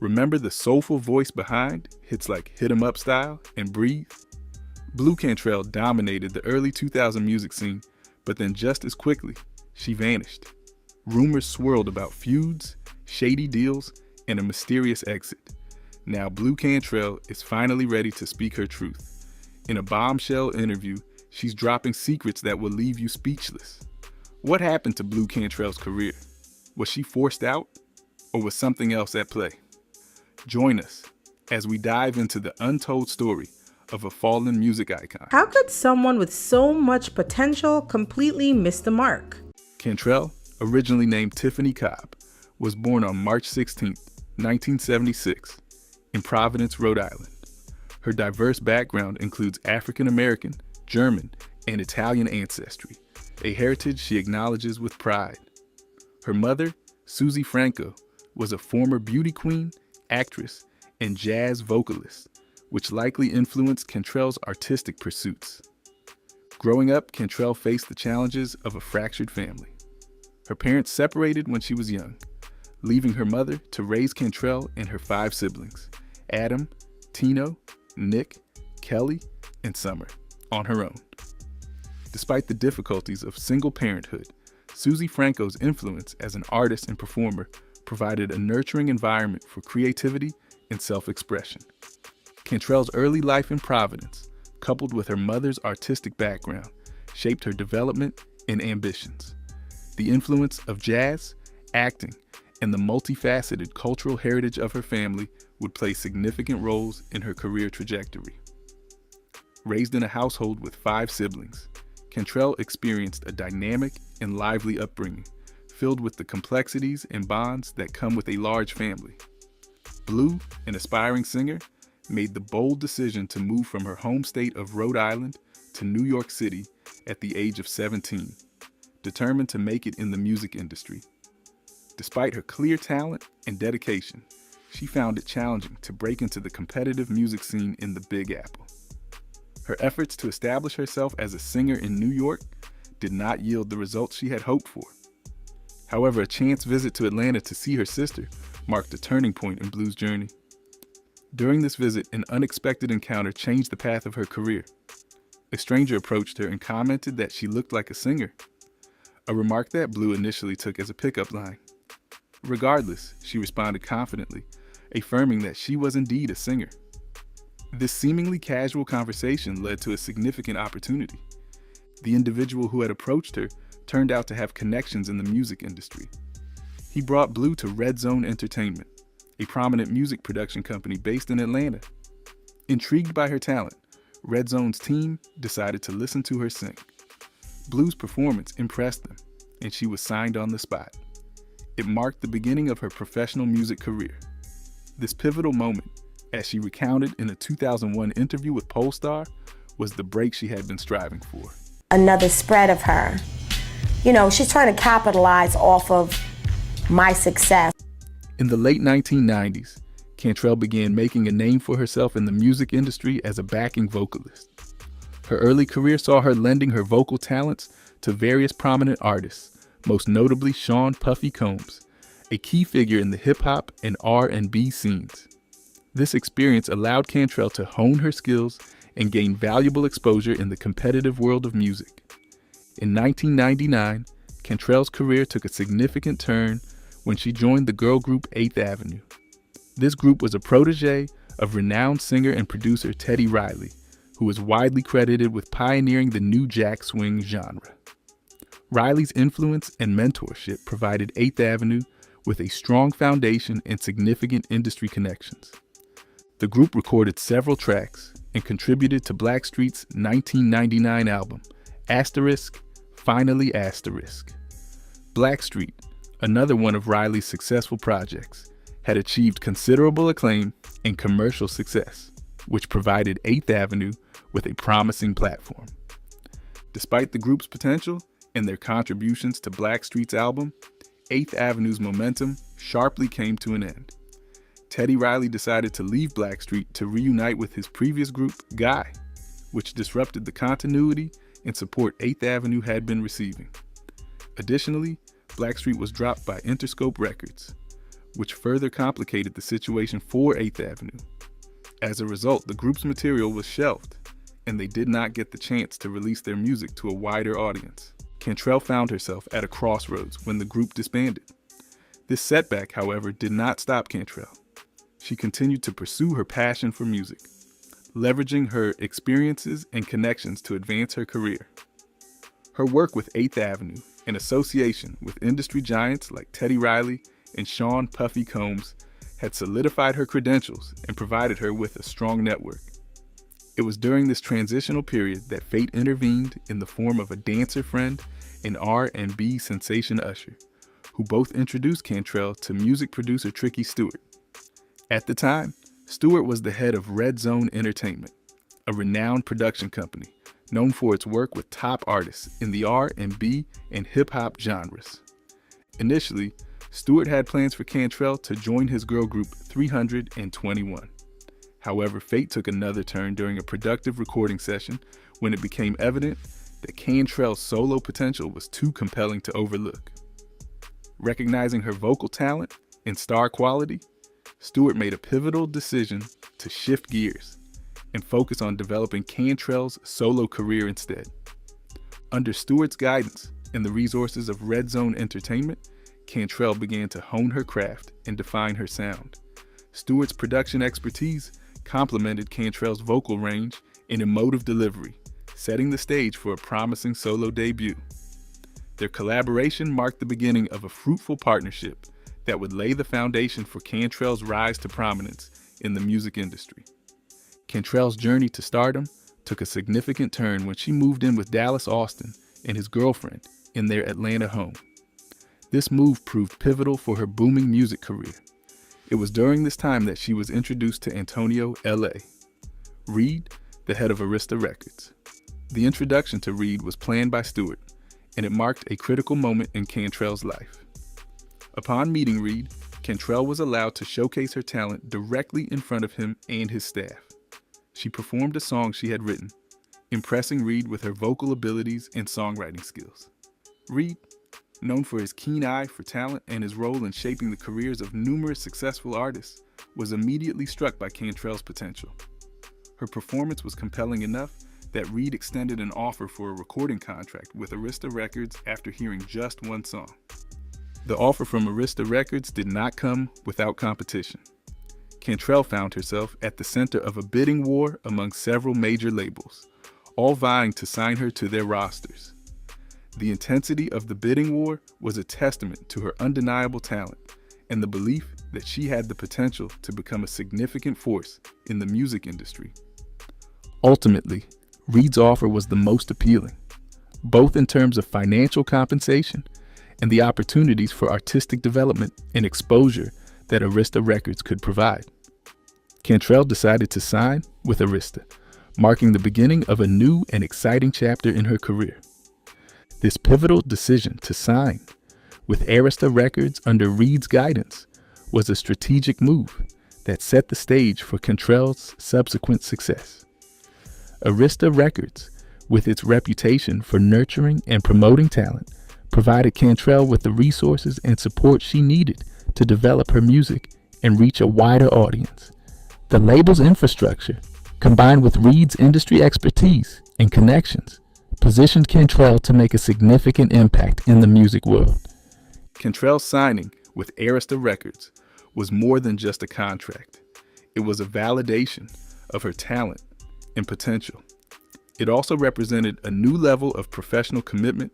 Remember the soulful voice behind hits like Hit 'Em Up Style and Breathe? Blu Cantrell dominated the early 2000 music scene, but then just as quickly, she vanished. Rumors swirled about feuds, shady deals, and a mysterious exit. Now Blu Cantrell is finally ready to speak her truth. In a bombshell interview, she's dropping secrets that will leave you speechless. What happened to Blu Cantrell's career? Was she forced out, or was something else at play? Join us as we dive into the untold story of a fallen music icon. How could someone with so much potential completely miss the mark? Cantrell, originally named Tiffany Cobb, was born on March 16, 1976, in Providence, Rhode Island. Her diverse background includes African American, German, and Italian ancestry, a heritage she acknowledges with pride. Her mother, Susie Franco, was a former beauty queen, actress, and jazz vocalist, which likely influenced Cantrell's artistic pursuits. Growing up, Cantrell faced the challenges of a fractured family. Her parents separated when she was young, leaving her mother to raise Cantrell and her 5 siblings, Adam, Tino, Nick, Kelly, and Summer, on her own. Despite the difficulties of single parenthood, Susie Franco's influence as an artist and performer provided a nurturing environment for creativity and self-expression. Cantrell's early life in Providence, coupled with her mother's artistic background, shaped her development and ambitions. The influence of jazz, acting, and the multifaceted cultural heritage of her family would play significant roles in her career trajectory. Raised in a household with 5 siblings, Cantrell experienced a dynamic and lively upbringing, filled with the complexities and bonds that come with a large family. Blu, an aspiring singer, made the bold decision to move from her home state of Rhode Island to New York City at the age of 17, determined to make it in the music industry. Despite her clear talent and dedication, she found it challenging to break into the competitive music scene in the Big Apple. Her efforts to establish herself as a singer in New York did not yield the results she had hoped for. However, a chance visit to Atlanta to see her sister marked a turning point in Blu's journey. During this visit, an unexpected encounter changed the path of her career. A stranger approached her and commented that she looked like a singer, a remark that Blu initially took as a pickup line. Regardless, she responded confidently, affirming that she was indeed a singer. This seemingly casual conversation led to a significant opportunity. The individual who had approached her turned out to have connections in the music industry. He brought Blu to Red Zone Entertainment, a prominent music production company based in Atlanta. Intrigued by her talent, Red Zone's team decided to listen to her sing. Blu's performance impressed them, and she was signed on the spot. It marked the beginning of her professional music career. This pivotal moment, as she recounted in a 2001 interview with Polestar, was the break she had been striving for. Another spread of her. You know, she's trying to capitalize off of my success. In the late 1990s, Cantrell began making a name for herself in the music industry as a backing vocalist. Her early career saw her lending her vocal talents to various prominent artists, most notably Sean Puffy Combs, a key figure in the hip-hop and R&B scenes. This experience allowed Cantrell to hone her skills and gain valuable exposure in the competitive world of music. In 1999, Cantrell's career took a significant turn when she joined the girl group 8th Avenue. This group was a protege of renowned singer and producer Teddy Riley, who is widely credited with pioneering the new jack swing genre. Riley's influence and mentorship provided 8th Avenue with a strong foundation and significant industry connections. The group recorded several tracks and contributed to Blackstreet's 1999 album, Asterisk, Finally Asterisk. Blackstreet, another one of Riley's successful projects, had achieved considerable acclaim and commercial success, which provided 8th Avenue with a promising platform. Despite the group's potential and their contributions to Blackstreet's album, 8th Avenue's momentum sharply came to an end. Teddy Riley decided to leave Blackstreet to reunite with his previous group, Guy, which disrupted the continuity and support 8th Avenue had been receiving. Additionally, Blackstreet was dropped by Interscope Records. which further complicated the situation for 8th Avenue. As a result, the group's material was shelved, and they did not get the chance to release their music to a wider audience. Cantrell found herself at a crossroads when the group disbanded. This setback, however, did not stop Cantrell. She continued to pursue her passion for music, leveraging her experiences and connections to advance her career. Her work with 8th Avenue, in association with industry giants like Teddy Riley and Sean Puffy Combs, had solidified her credentials and provided her with a strong network. It was during this transitional period that fate intervened in the form of a dancer friend and R&B sensation Usher, who both introduced Cantrell to music producer Tricky Stewart. At the time, Stewart was the head of Red Zone Entertainment, a renowned production company known for its work with top artists in the R&B and hip-hop genres. Initially, Stewart had plans for Cantrell to join his girl group 321. However, fate took another turn during a productive recording session when it became evident that Cantrell's solo potential was too compelling to overlook. Recognizing her vocal talent and star quality, Stewart made a pivotal decision to shift gears and focus on developing Cantrell's solo career instead. Under Stewart's guidance and the resources of Red Zone Entertainment, Cantrell began to hone her craft and define her sound. Stewart's production expertise complemented Cantrell's vocal range and emotive delivery, setting the stage for a promising solo debut. Their collaboration marked the beginning of a fruitful partnership that would lay the foundation for Cantrell's rise to prominence in the music industry. Cantrell's journey to stardom took a significant turn when she moved in with Dallas Austin and his girlfriend in their Atlanta home. This move proved pivotal for her booming music career. It was during this time that she was introduced to Antonio L.A. Reed, the head of Arista Records. The introduction to Reed was planned by Stewart, and it marked a critical moment in Cantrell's life. Upon meeting Reed, Cantrell was allowed to showcase her talent directly in front of him and his staff. She performed a song she had written, impressing Reed with her vocal abilities and songwriting skills. Reed, known for his keen eye for talent and his role in shaping the careers of numerous successful artists, was immediately struck by Cantrell's potential. Her performance was compelling enough that Reed extended an offer for a recording contract with Arista Records after hearing just one song. The offer from Arista Records did not come without competition. Cantrell found herself at the center of a bidding war among several major labels, all vying to sign her to their rosters. The intensity of the bidding war was a testament to her undeniable talent and the belief that she had the potential to become a significant force in the music industry. Ultimately, Reed's offer was the most appealing, both in terms of financial compensation and the opportunities for artistic development and exposure that Arista Records could provide. Cantrell decided to sign with Arista, marking the beginning of a new and exciting chapter in her career. This pivotal decision to sign with Arista Records under Reed's guidance was a strategic move that set the stage for Cantrell's subsequent success. Arista Records, with its reputation for nurturing and promoting talent, provided Cantrell with the resources and support she needed to develop her music and reach a wider audience. The label's infrastructure, combined with Reed's industry expertise and connections, positioned Cantrell to make a significant impact in the music world. Cantrell's signing with Arista Records was more than just a contract. It was a validation of her talent and potential. It also represented a new level of professional commitment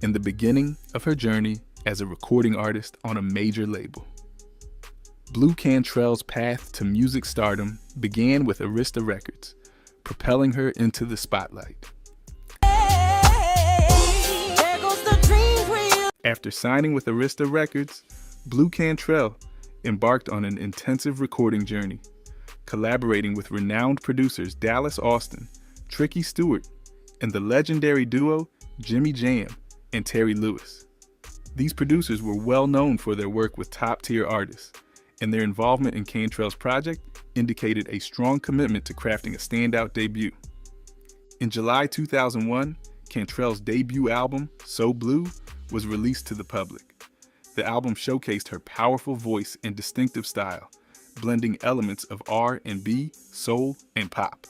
and the beginning of her journey as a recording artist on a major label. Blu Cantrell's path to music stardom began with Arista Records, propelling her into the spotlight. After signing with Arista Records, Blu Cantrell embarked on an intensive recording journey, collaborating with renowned producers Dallas Austin, Tricky Stewart, and the legendary duo Jimmy Jam and Terry Lewis. These producers were well known for their work with top-tier artists, and their involvement in Cantrell's project indicated a strong commitment to crafting a standout debut. In July 2001, Cantrell's debut album, So Blue, was released to the public. The album showcased her powerful voice and distinctive style, blending elements of R&B, soul, and pop.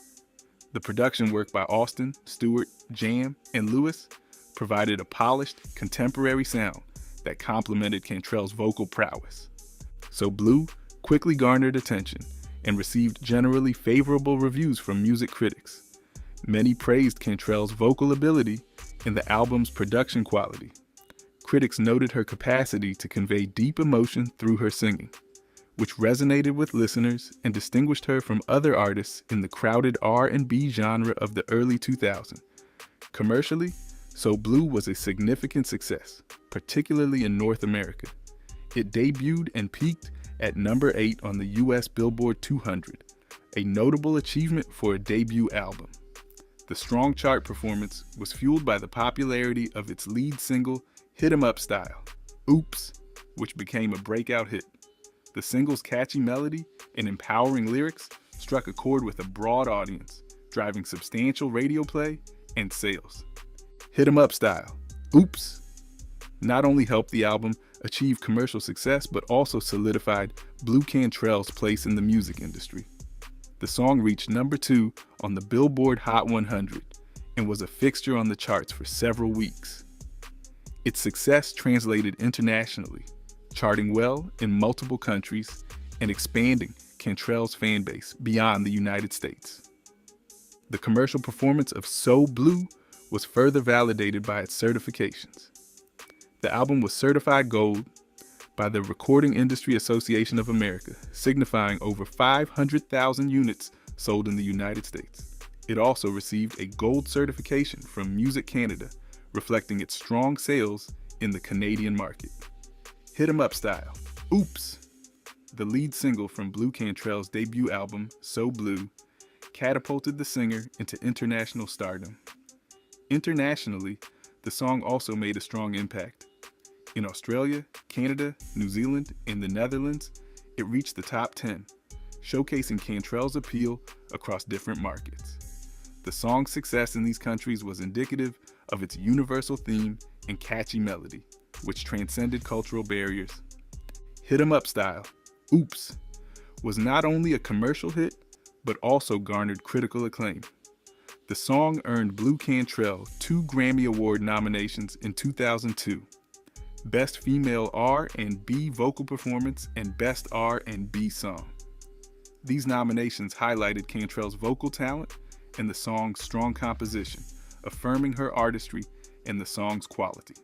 The production work by Austin, Stewart, Jam, and Lewis provided a polished, contemporary sound that complemented Cantrell's vocal prowess. So Blue quickly garnered attention and received generally favorable reviews from music critics. Many praised Cantrell's vocal ability and the album's production quality. Critics noted her capacity to convey deep emotion through her singing, which resonated with listeners and distinguished her from other artists in the crowded R&B genre of the early 2000s. Commercially, So Blue was a significant success, particularly in North America. It debuted and peaked at number 8 on the US Billboard 200, a notable achievement for a debut album. The strong chart performance was fueled by the popularity of its lead single, Hit 'Em Up Style, Oops, which became a breakout hit. The single's catchy melody and empowering lyrics struck a chord with a broad audience, driving substantial radio play and sales. Hit 'Em Up Style, Oops, not only helped the album achieve commercial success, but also solidified Blu Cantrell's place in the music industry. The song reached number 2 on the Billboard Hot 100 and was a fixture on the charts for several weeks. Its success translated internationally, charting well in multiple countries and expanding Cantrell's fan base beyond the United States. The commercial performance of So Blue was further validated by its certifications. The album was certified gold by the Recording Industry Association of America, signifying over 500,000 units sold in the United States. It also received a gold certification from Music Canada, reflecting its strong sales in the Canadian market. Hit 'Em Up Style, Oops, the lead single from Blu Cantrell's debut album, So Blue, catapulted the singer into international stardom. Internationally, the song also made a strong impact. In Australia, Canada, New Zealand, and the Netherlands, it reached the top 10, showcasing Cantrell's appeal across different markets. The song's success in these countries was indicative of its universal theme and catchy melody, which transcended cultural barriers. Hit 'Em Up Style, Oops, was not only a commercial hit, but also garnered critical acclaim. The song earned Blu Cantrell 2 Grammy Award nominations in 2002, Best Female R&B Vocal Performance and Best R&B Song. These nominations highlighted Cantrell's vocal talent and the song's strong composition, affirming her artistry and the song's quality.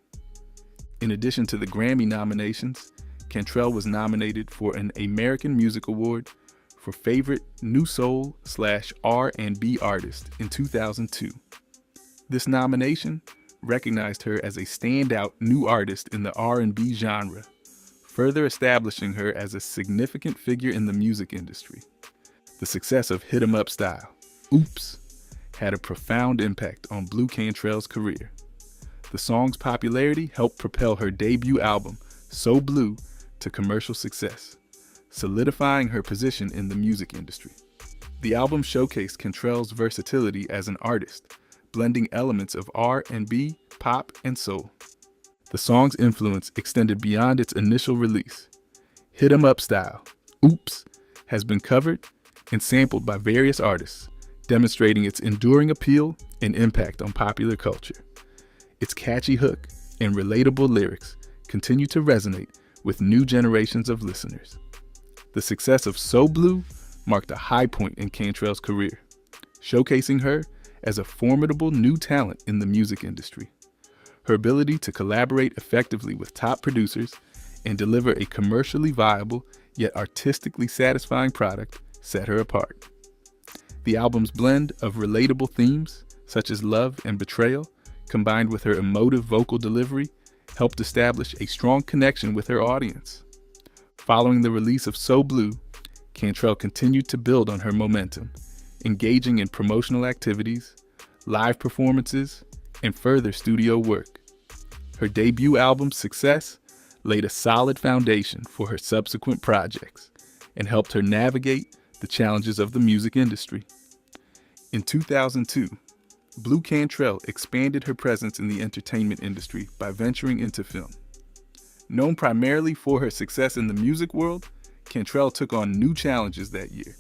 In addition to the Grammy nominations, Cantrell was nominated for an American Music Award for Favorite New Soul/R&B Artist in 2002. This nomination recognized her as a standout new artist in the R&B genre, further establishing her as a significant figure in the music industry. The success of Hit 'Em Up Style, Oops, had a profound impact on Blu Cantrell's career. The song's popularity helped propel her debut album, So Blue, to commercial success, solidifying her position in the music industry. The album showcased Cantrell's versatility as an artist, blending elements of R&B, pop, and soul. The song's influence extended beyond its initial release. Hit 'Em Up Style, Oops, has been covered and sampled by various artists, demonstrating its enduring appeal and impact on popular culture. Its catchy hook and relatable lyrics continue to resonate with new generations of listeners. The success of So Blue marked a high point in Cantrell's career, showcasing her as a formidable new talent in the music industry. Her ability to collaborate effectively with top producers and deliver a commercially viable yet artistically satisfying product set her apart. The album's blend of relatable themes, such as love and betrayal, combined with her emotive vocal delivery, helped establish a strong connection with her audience. Following the release of So Blue, Cantrell continued to build on her momentum, engaging in promotional activities, live performances, and further studio work. Her debut album's success laid a solid foundation for her subsequent projects and helped her navigate the challenges of the music industry. In 2002, Blu Cantrell expanded her presence in the entertainment industry by venturing into film. Known primarily for her success in the music world, Cantrell took on new challenges that year,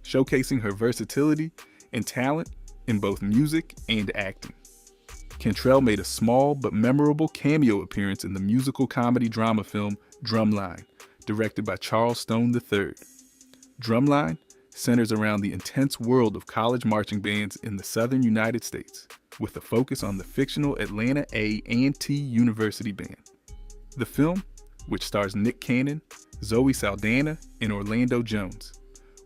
showcasing her versatility and talent in both music and acting. Cantrell made a small but memorable cameo appearance in the musical comedy drama film Drumline, directed by Charles Stone III. Drumline centers around the intense world of college marching bands in the southern United States, with a focus on the fictional Atlanta A&T University Band. The film, which stars Nick Cannon, Zoe Saldana, and Orlando Jones,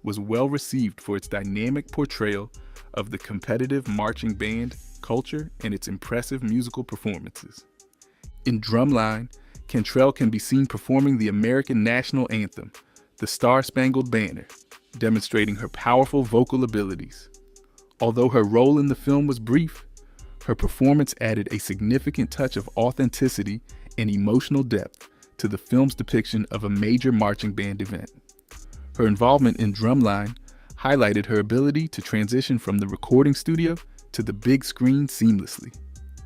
was well received for its dynamic portrayal of the competitive marching band culture and its impressive musical performances. In Drumline, Cantrell can be seen performing the American national anthem, the Star-Spangled Banner, demonstrating her powerful vocal abilities. Although her role in the film was brief, her performance added a significant touch of authenticity and emotional depth to the film's depiction of a major marching band event. Her involvement in Drumline highlighted her ability to transition from the recording studio to the big screen seamlessly,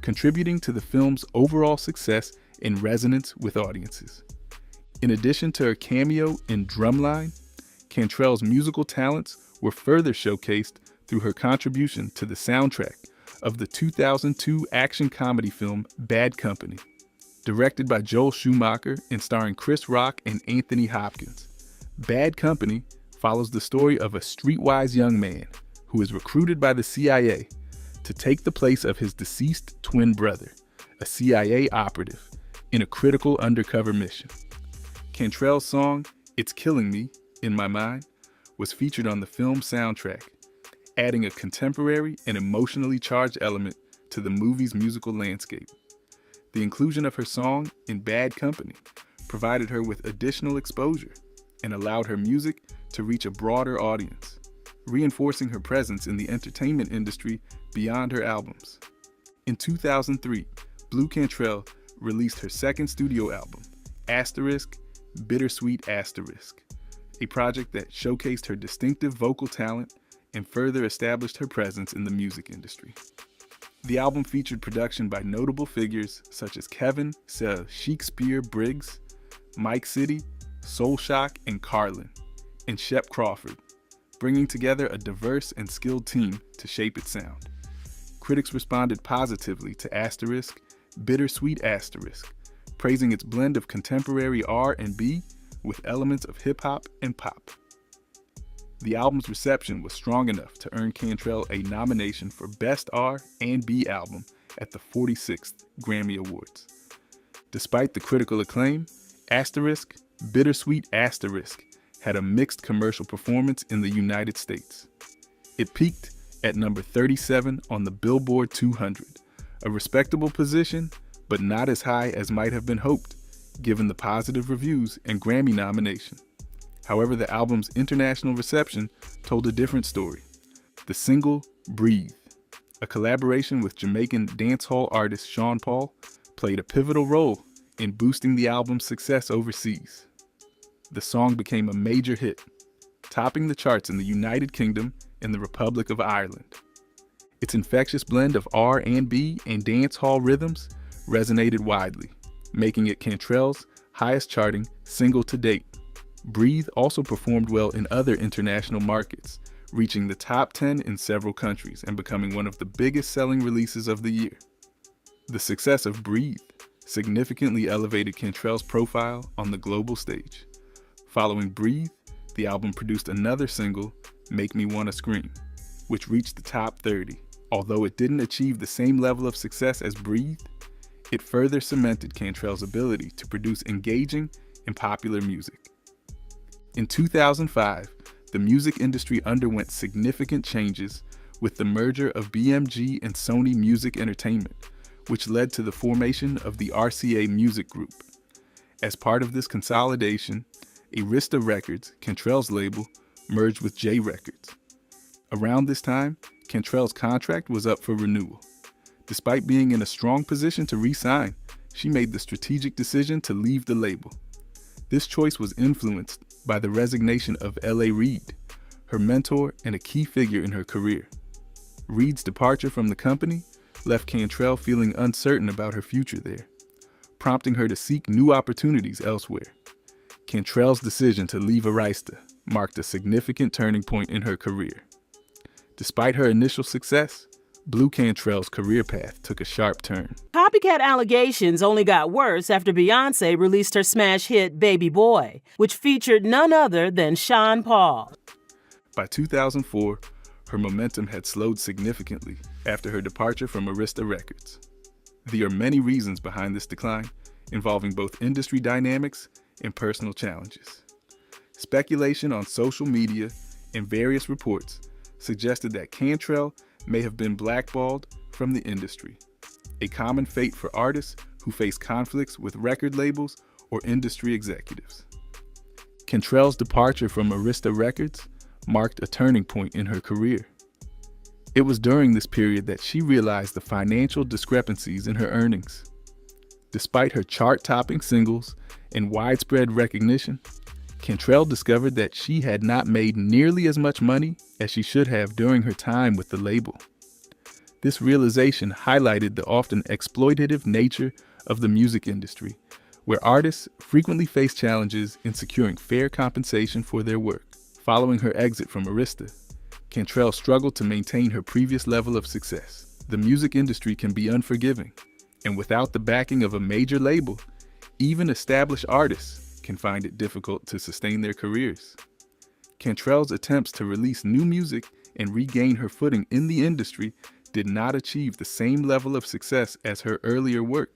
contributing to the film's overall success and resonance with audiences. In addition to her cameo in Drumline, Cantrell's musical talents were further showcased through her contribution to the soundtrack of the 2002 action comedy film Bad Company, directed by Joel Schumacher and starring Chris Rock and Anthony Hopkins. Bad Company follows the story of a streetwise young man who is recruited by the CIA to take the place of his deceased twin brother, a CIA operative, in a critical undercover mission. Cantrell's song, It's Killing Me, In My Mind, was featured on the film's soundtrack, adding a contemporary and emotionally charged element to the movie's musical landscape. The inclusion of her song in Bad Company provided her with additional exposure and allowed her music to reach a broader audience, reinforcing her presence in the entertainment industry beyond her albums. In 2003, Blu Cantrell released her second studio album, Bittersweet, a project that showcased her distinctive vocal talent and further established her presence in the music industry. The album featured production by notable figures such as Kevin Shakespeare Briggs, Mike City, Soul Shock, and Carlin, and Shep Crawford, bringing together a diverse and skilled team to shape its sound. Critics responded positively to Bittersweet, praising its blend of contemporary R&B with elements of hip-hop and pop. The album's reception was strong enough to earn Cantrell a nomination for Best R&B Album at the 46th Grammy Awards. Despite the critical acclaim, Bittersweet had a mixed commercial performance in the United States. It peaked at number 37 on the Billboard 200, a respectable position, but not as high as might have been hoped, given the positive reviews and Grammy nomination. However, the album's international reception told a different story. The single, Breathe, a collaboration with Jamaican dancehall artist Sean Paul, played a pivotal role in boosting the album's success overseas. The song became a major hit, topping the charts in the United Kingdom and the Republic of Ireland. Its infectious blend of R&B and dancehall rhythms resonated widely, making it Cantrell's highest charting single to date. Breathe also performed well in other international markets, reaching the top 10 in several countries and becoming one of the biggest selling releases of the year. The success of Breathe significantly elevated Cantrell's profile on the global stage. Following Breathe, the album produced another single, Make Me Wanna Scream, which reached the top 30. Although it didn't achieve the same level of success as Breathe, it further cemented Cantrell's ability to produce engaging and popular music. In 2005, the music industry underwent significant changes with the merger of BMG and Sony Music Entertainment, which led to the formation of the RCA Music Group. As part of this consolidation, Arista Records, Cantrell's label, merged with J Records. Around this time, Cantrell's contract was up for renewal. Despite being in a strong position to re-sign, she made the strategic decision to leave the label. This choice was influenced by the resignation of L.A. Reid, her mentor and a key figure in her career. Reid's departure from the company left Cantrell feeling uncertain about her future there. prompting her to seek new opportunities elsewhere. Cantrell's decision to leave Arista marked a significant turning point in her career. Despite her initial success, Blu Cantrell's career path took a sharp turn. Copycat allegations only got worse after Beyoncé released her smash hit Baby Boy, which featured none other than Sean Paul. By 2004, her momentum had slowed significantly after her departure from Arista Records. There are many reasons behind this decline, involving both industry dynamics and personal challenges. Speculation on social media and various reports suggested that Cantrell may have been blackballed from the industry, a common fate for artists who face conflicts with record labels or industry executives. Cantrell's departure from Arista Records marked a turning point in her career. It was during this period that she realized the financial discrepancies in her earnings. Despite her chart-topping singles and widespread recognition, Cantrell discovered that she had not made nearly as much money as she should have during her time with the label. This realization highlighted the often exploitative nature of the music industry, where artists frequently face challenges in securing fair compensation for their work. Following her exit from Arista, Cantrell struggled to maintain her previous level of success. The music industry can be unforgiving, and without the backing of a major label, even established artists can find it difficult to sustain their careers. Cantrell's attempts to release new music and regain her footing in the industry did not achieve the same level of success as her earlier work.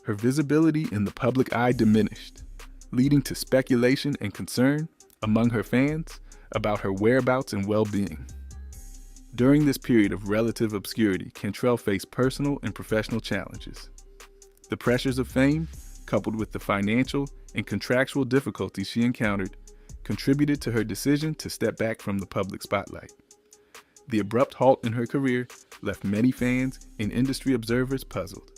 Her visibility in the public eye diminished, leading to speculation and concern among her fans about her whereabouts and well-being. During this period of relative obscurity, Cantrell faced personal and professional challenges. The pressures of fame, coupled with the financial and contractual difficulties she encountered, contributed to her decision to step back from the public spotlight. The abrupt halt in her career left many fans and industry observers puzzled,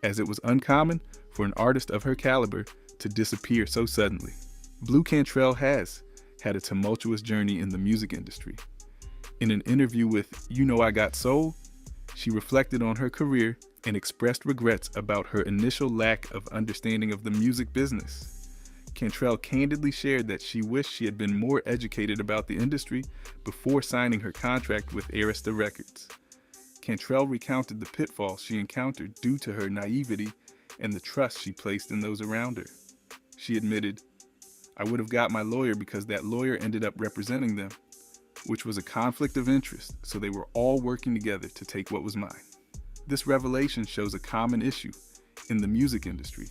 as it was uncommon for an artist of her caliber to disappear so suddenly. Blu Cantrell has had a tumultuous journey in the music industry. In an interview with You Know I Got Soul, she reflected on her career and expressed regrets about her initial lack of understanding of the music business. Cantrell candidly shared that she wished she had been more educated about the industry before signing her contract with Arista Records. Cantrell recounted the pitfalls she encountered due to her naivety and the trust she placed in those around her. She admitted, "I would have got my lawyer because that lawyer ended up representing them, which was a conflict of interest, so they were all working together to take what was mine." This revelation shows a common issue in the music industry,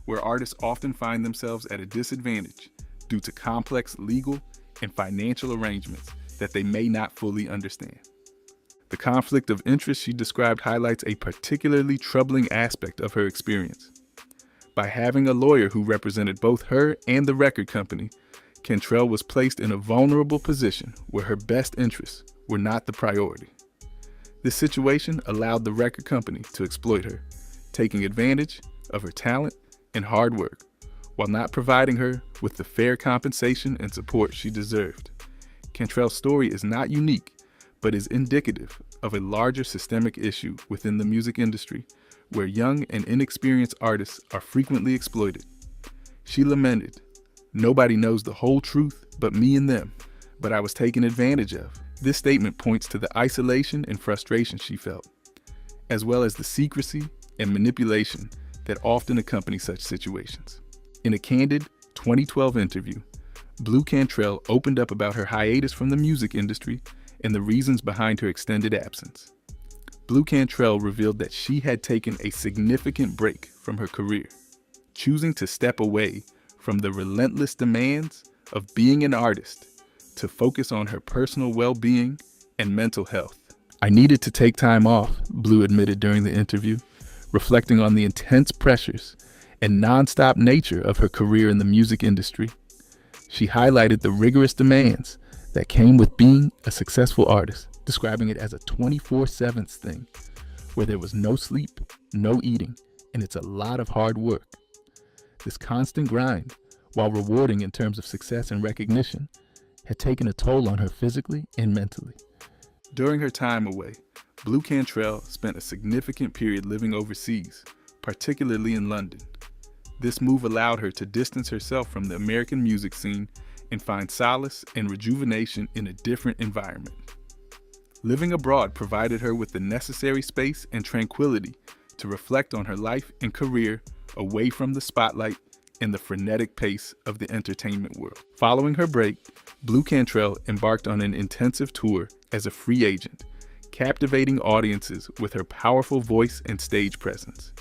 where artists often find themselves at a disadvantage due to complex legal and financial arrangements that they may not fully understand. The conflict of interest she described highlights a particularly troubling aspect of her experience. By having a lawyer who represented both her and the record company, Cantrell was placed in a vulnerable position where her best interests were not the priority. This situation allowed the record company to exploit her, taking advantage of her talent and hard work, while not providing her with the fair compensation and support she deserved. Cantrell's story is not unique, but is indicative of a larger systemic issue within the music industry, where young and inexperienced artists are frequently exploited. She lamented, "Nobody knows the whole truth but me and them, but I was taken advantage of." This statement points to the isolation and frustration she felt, as well as the secrecy and manipulation that often accompany such situations. In a candid 2012 interview, Blu Cantrell opened up about her hiatus from the music industry and the reasons behind her extended absence. Blu Cantrell revealed that she had taken a significant break from her career, choosing to step away from the relentless demands of being an artist to focus on her personal well-being and mental health. "I needed to take time off," Blu admitted during the interview, reflecting on the intense pressures and nonstop nature of her career in the music industry. She highlighted the rigorous demands that came with being a successful artist, describing it as a 24/7 thing, where there was no sleep, no eating, and it's a lot of hard work. This constant grind, while rewarding in terms of success and recognition, had taken a toll on her physically and mentally. During her time away, Blu Cantrell spent a significant period living overseas, particularly in London, This move allowed her to distance herself from the American music scene and find solace and rejuvenation in a different environment. Living abroad provided her with the necessary space and tranquility to reflect on her life and career away from the spotlight and the frenetic pace of the entertainment world. Following her break, Blu Cantrell embarked on an intensive tour as a free agent, captivating audiences with her powerful voice and stage presence.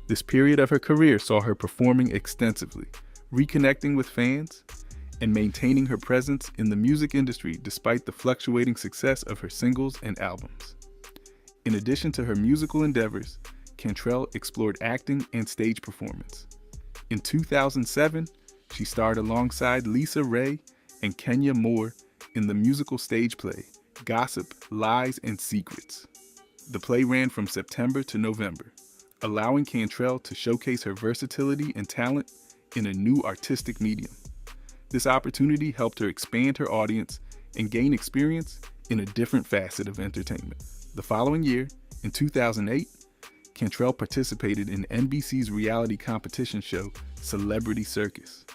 This period of her career saw her performing extensively, reconnecting with fans, and maintaining her presence in the music industry despite the fluctuating success of her singles and albums. In addition to her musical endeavors, Cantrell explored acting and stage performance. In 2007, she starred alongside Lisa Ray and Kenya Moore in the musical stage play Gossip, Lies, and Secrets. The play ran from September to November, allowing Cantrell to showcase her versatility and talent in a new artistic medium. This opportunity helped her expand her audience and gain experience in a different facet of entertainment. The following year, in 2008, Cantrell participated in NBC's reality competition show, Celebrity Circus.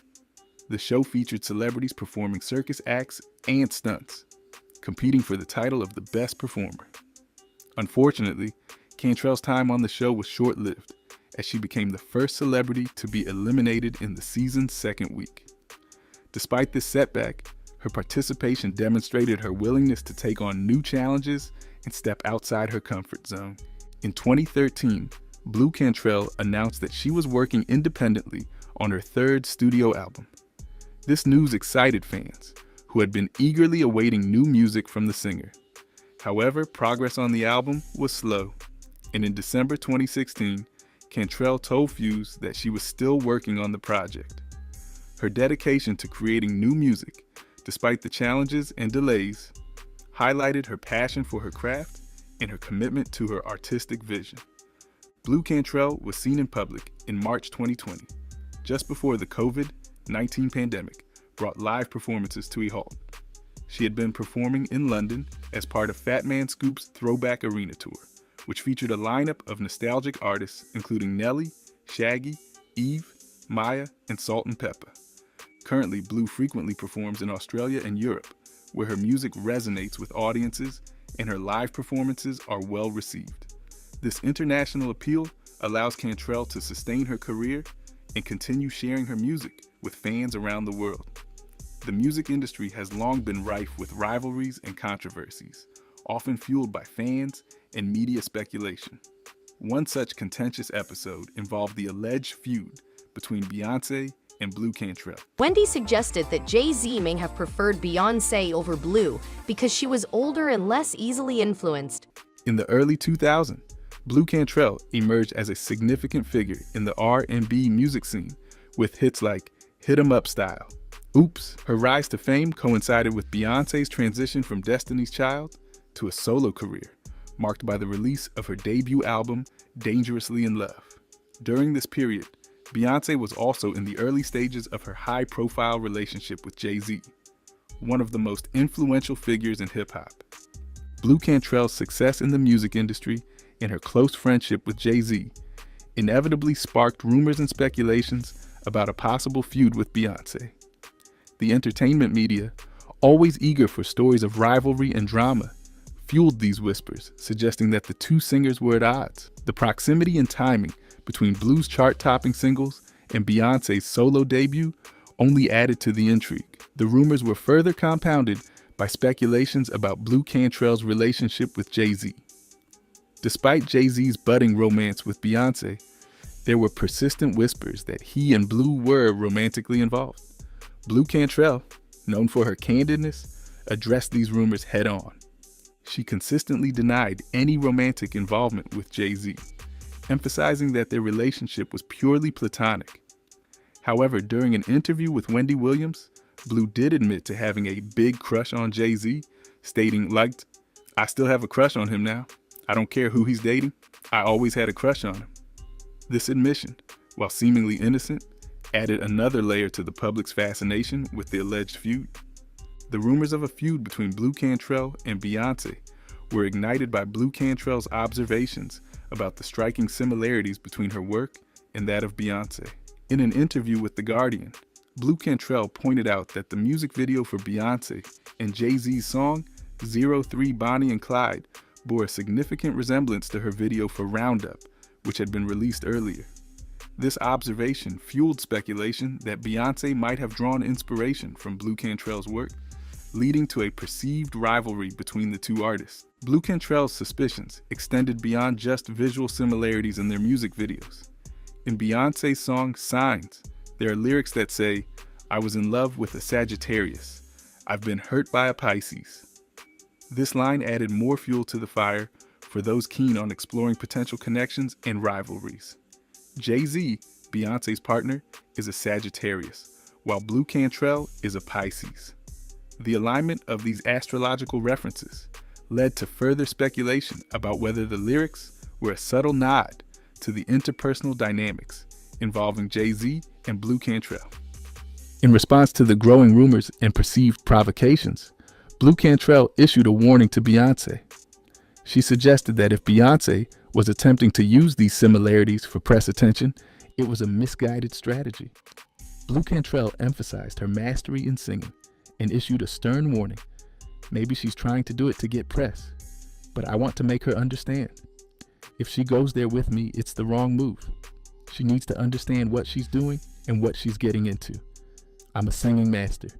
The show featured celebrities performing circus acts and stunts, competing for the title of the best performer. Unfortunately, Cantrell's time on the show was short-lived, as she became the first celebrity to be eliminated in the season's second week. Despite this setback, her participation demonstrated her willingness to take on new challenges and step outside her comfort zone. In 2013, Blu Cantrell announced that she was working independently on her third studio album. This news excited fans, who had been eagerly awaiting new music from the singer. However, progress on the album was slow, and in December 2016, Cantrell told Feuds that she was still working on the project. Her dedication to creating new music, despite the challenges and delays, highlighted her passion for her craft and her commitment to her artistic vision. Blu Cantrell was seen in public in March 2020, just before the COVID-19 pandemic brought live performances to a halt. She had been performing in London as part of Fat Man Scoop's Throwback Arena Tour, which featured a lineup of nostalgic artists including Nelly, Shaggy, Eve, Maya, and Salt and Pepper. Currently, Blu frequently performs in Australia and Europe, where her music resonates with audiences and her live performances are well received. This international appeal allows Cantrell to sustain her career and continue sharing her music with fans around the world. The music industry has long been rife with rivalries and controversies, often fueled by fans and media speculation. One such contentious episode involved the alleged feud between Beyoncé and Blu Cantrell. Wendy suggested that Jay-Z may have preferred Beyoncé over Blu because she was older and less easily influenced. In the early 2000s, Blu Cantrell emerged as a significant figure in the R&B music scene with hits like Hit 'Em Up Style. Oops. Her rise to fame coincided with Beyoncé's transition from Destiny's Child to a solo career, marked by the release of her debut album, Dangerously in Love. During this period, Beyoncé was also in the early stages of her high-profile relationship with Jay-Z, one of the most influential figures in hip-hop. Blu Cantrell's success in the music industry and her close friendship with Jay-Z inevitably sparked rumors and speculations about a possible feud with Beyoncé. The entertainment media, always eager for stories of rivalry and drama, fueled these whispers, suggesting that the two singers were at odds. The proximity and timing between Blu's chart-topping singles and Beyoncé's solo debut only added to the intrigue. The rumors were further compounded by speculations about Blu Cantrell's relationship with Jay-Z. Despite Jay-Z's budding romance with Beyoncé, there were persistent whispers that he and Blu were romantically involved. Blu Cantrell, known for her candidness, addressed these rumors head-on. She consistently denied any romantic involvement with Jay-Z, emphasizing that their relationship was purely platonic. However, during an interview with Wendy Williams, Blu did admit to having a big crush on Jay-Z, stating, "I still have a crush on him now. I don't care who he's dating. I always had a crush on him." This admission, while seemingly innocent, added another layer to the public's fascination with the alleged feud. The rumors of a feud between Blu Cantrell and Beyoncé were ignited by Blu Cantrell's observations about the striking similarities between her work and that of Beyoncé. In an interview with The Guardian, Blu Cantrell pointed out that the music video for Beyoncé and Jay-Z's song 03 Bonnie and Clyde bore a significant resemblance to her video for Roundup, which had been released earlier. This observation fueled speculation that Beyoncé might have drawn inspiration from Blu Cantrell's work, leading to a perceived rivalry between the two artists. Blu Cantrell's suspicions extended beyond just visual similarities in their music videos. In Beyoncé's song Signs, there are lyrics that say, "I was in love with a Sagittarius. I've been hurt by a Pisces." This line added more fuel to the fire for those keen on exploring potential connections and rivalries. Jay-Z, Beyoncé's partner, is a Sagittarius, while Blu Cantrell is a Pisces. The alignment of these astrological references led to further speculation about whether the lyrics were a subtle nod to the interpersonal dynamics involving Jay-Z and Blu Cantrell. In response to the growing rumors and perceived provocations, Blu Cantrell issued a warning to Beyoncé. She suggested that if Beyoncé was attempting to use these similarities for press attention, it was a misguided strategy. Blu Cantrell emphasized her mastery in singing and issued a stern warning. Maybe she's trying to do it to get press, but I want to make her understand. If she goes there with me, it's the wrong move. She needs to understand what she's doing and what she's getting into. I'm a singing master.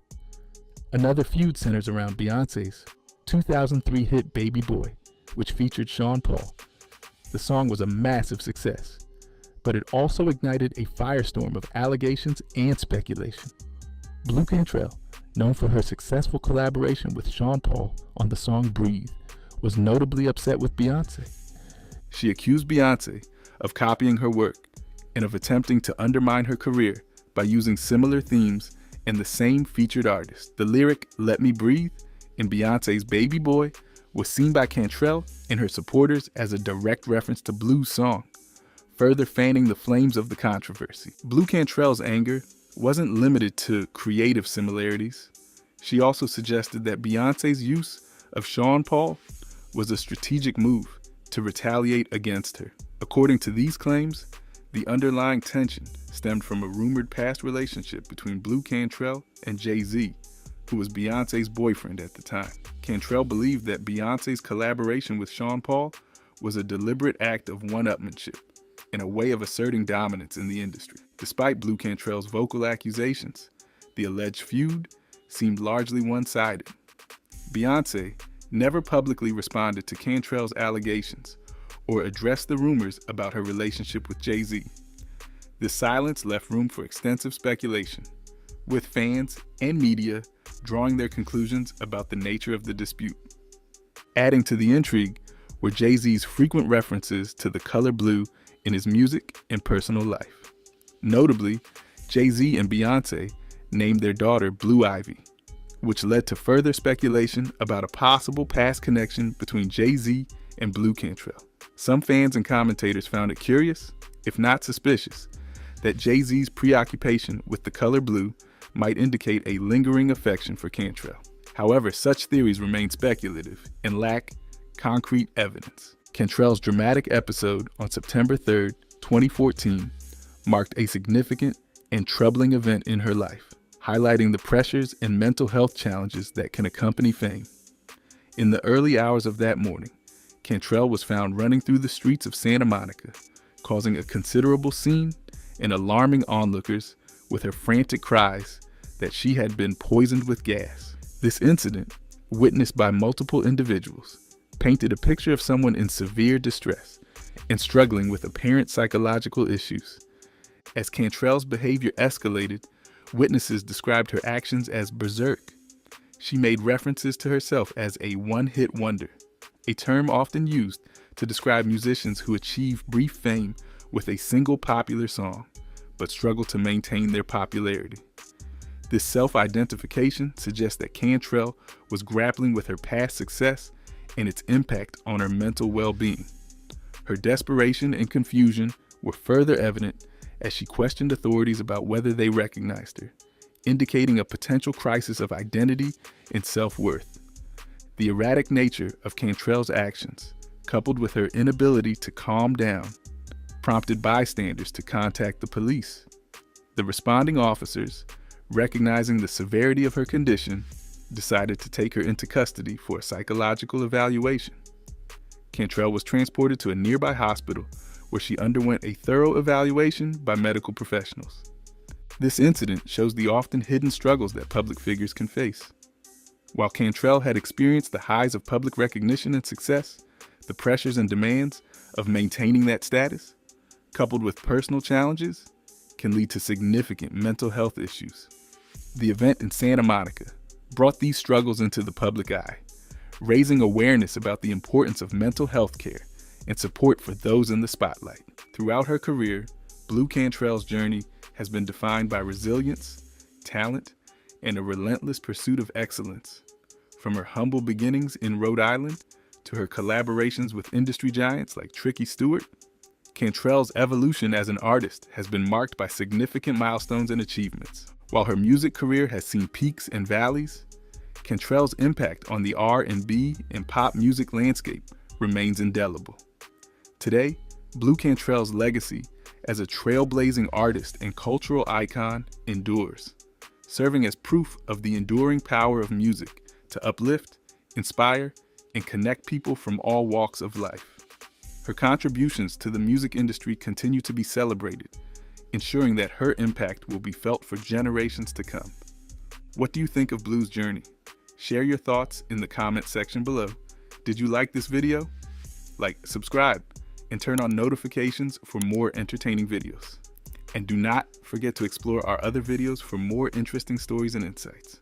Another feud centers around Beyoncé's 2003 hit Baby Boy, which featured Sean Paul. The song was a massive success, but it also ignited a firestorm of allegations and speculation. Blu Cantrell, known for her successful collaboration with Sean Paul on the song Breathe, was notably upset with Beyoncé. She accused Beyoncé of copying her work and of attempting to undermine her career by using similar themes and the same featured artist. The lyric "Let Me Breathe" in Beyoncé's Baby Boy was seen by Cantrell and her supporters as a direct reference to Blu's song, further fanning the flames of the controversy. Blu Cantrell's anger wasn't limited to creative similarities. She also suggested that Beyoncé's use of Sean Paul was a strategic move to retaliate against her. According to these claims, the underlying tension stemmed from a rumored past relationship between Blu Cantrell and Jay-Z, who was Beyoncé's boyfriend at the time. Cantrell believed that Beyoncé's collaboration with Sean Paul was a deliberate act of one-upmanship and a way of asserting dominance in the industry. Despite Blu Cantrell's vocal accusations, the alleged feud seemed largely one-sided. Beyoncé never publicly responded to Cantrell's allegations or addressed the rumors about her relationship with Jay-Z. This silence left room for extensive speculation, with fans and media drawing their conclusions about the nature of the dispute. Adding to the intrigue were Jay-Z's frequent references to the color blue in his music and personal life. Notably, Jay-Z and Beyoncé named their daughter Blue Ivy, which led to further speculation about a possible past connection between Jay-Z and Blu Cantrell. Some fans and commentators found it curious, if not suspicious, that Jay-Z's preoccupation with the color blue might indicate a lingering affection for Cantrell. However, such theories remain speculative and lack concrete evidence. Cantrell's dramatic episode on September 3, 2014, marked a significant and troubling event in her life, highlighting the pressures and mental health challenges that can accompany fame. In the early hours of that morning, Cantrell was found running through the streets of Santa Monica, causing a considerable scene and alarming onlookers with her frantic cries that she had been poisoned with gas. This incident, witnessed by multiple individuals, painted a picture of someone in severe distress and struggling with apparent psychological issues. As Cantrell's behavior escalated, witnesses described her actions as berserk. She made references to herself as a one-hit wonder, a term often used to describe musicians who achieve brief fame with a single popular song, but struggle to maintain their popularity. This self-identification suggests that Cantrell was grappling with her past success and its impact on her mental well-being. Her desperation and confusion were further evident as she questioned authorities about whether they recognized her, indicating a potential crisis of identity and self-worth. The erratic nature of Cantrell's actions, coupled with her inability to calm down, prompted bystanders to contact the police. The responding officers, recognizing the severity of her condition, decided to take her into custody for a psychological evaluation. Cantrell was transported to a nearby hospital where she underwent a thorough evaluation by medical professionals. This incident shows the often hidden struggles that public figures can face. While Cantrell had experienced the highs of public recognition and success, the pressures and demands of maintaining that status, coupled with personal challenges, can lead to significant mental health issues. The event in Santa Monica brought these struggles into the public eye, raising awareness about the importance of mental health care and support for those in the spotlight. Throughout her career, Blu Cantrell's journey has been defined by resilience, talent, and a relentless pursuit of excellence. From her humble beginnings in Rhode Island to her collaborations with industry giants like Tricky Stewart, Cantrell's evolution as an artist has been marked by significant milestones and achievements. While her music career has seen peaks and valleys, Cantrell's impact on the R&B and pop music landscape remains indelible. Today, Blu Cantrell's legacy as a trailblazing artist and cultural icon endures, serving as proof of the enduring power of music to uplift, inspire, and connect people from all walks of life. Her contributions to the music industry continue to be celebrated, ensuring that her impact will be felt for generations to come. What do you think of Blu's journey? Share your thoughts in the comment section below. Did you like this video? Subscribe, and turn on notifications for more entertaining videos. And do not forget to explore our other videos for more interesting stories and insights.